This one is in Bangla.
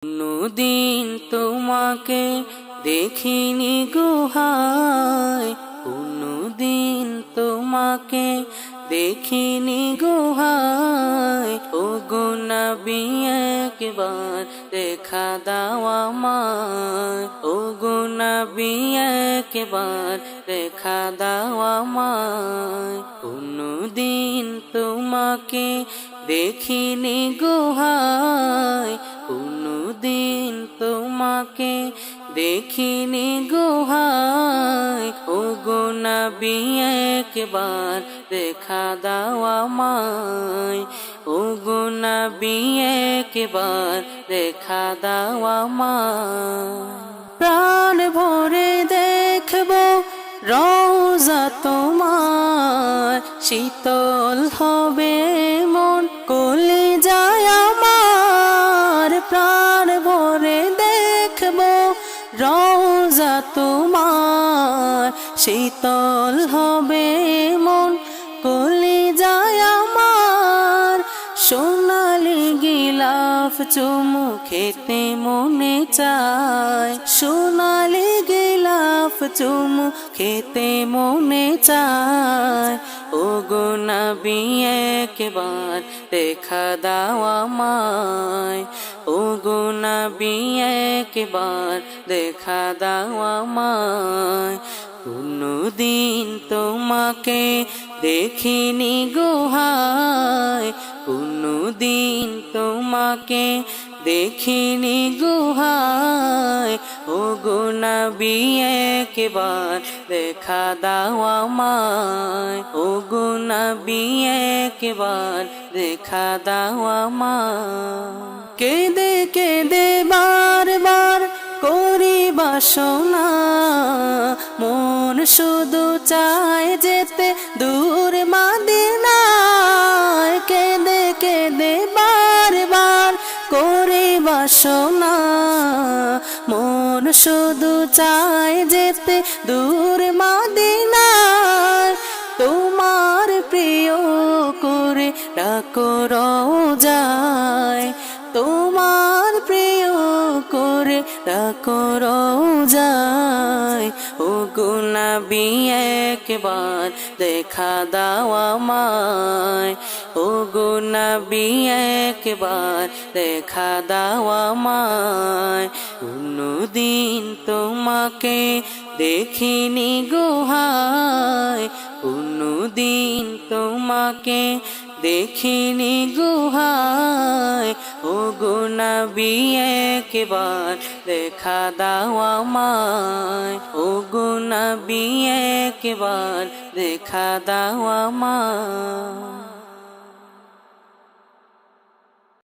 কোনদিন তোমাকে দেখিনি গুহায়, কোনদিন তোমাকে দেখিনি গুহায়। ওগো নবী একবার দেখা দাও আমায়, ওগো নবী একবার দেখা দাও আমায়। কোনদিন তোমাকে দেখিনি গুহায়, কোনদিন তোমাকে দেখিনি গুহায়। ওগো নবী একবার দেখা দাও আমায়, ওগো নবী একবার দেখা দাও আমায়। প্রাণ ভরে দেখবো রওজা তোমার, শীতল হবে মন কলিজায় আমার। প্রাণ ভরে দেখবো রওজা তোমার, শীতল হবে মন কলিজায় আমার। সোনালি গিলাফ চুমু খেতে মনে চায়, সোনালি গিলাফ চুমু খেতে মনে চায়। ওগো নবী একবার দেখা দাও আমায়, ওগো নবী একবার দেখা দাও আমায়। কোনদিন তোমাকে দেখিনি গুহায়, কোনদিন তোমাকে দেখিনি গুহায়। ওগো নবী একবার দেখা দাও আমায়, ওগো নবী একবার দেখা দাও আমায়। কেঁদে কেঁদে বারবার করি বাসনা, মন শুধু চায় যেতে দূর মদিনায়। কেঁদে কেঁদে বারবার করি বাসনা, মন শুধু চায় যেতে দূর মদিনায়। তোমার প্রিয় করে ডাকো রওজায়, তোমার প্রিয় করে ডাকো রওজায়। ওগো নবী একবার দেখা দাও আমায়, ওগো নবী একবার দেখা দাও আমায়। কোনদিন তোমাকে দেখিনি গুহায়, কোনদিন তোমাকে দেখিনি গুহায়। ওগো নবী একবার দেখা দাও আমায়, ওগো নবী একবার দেখা দাও আমায়।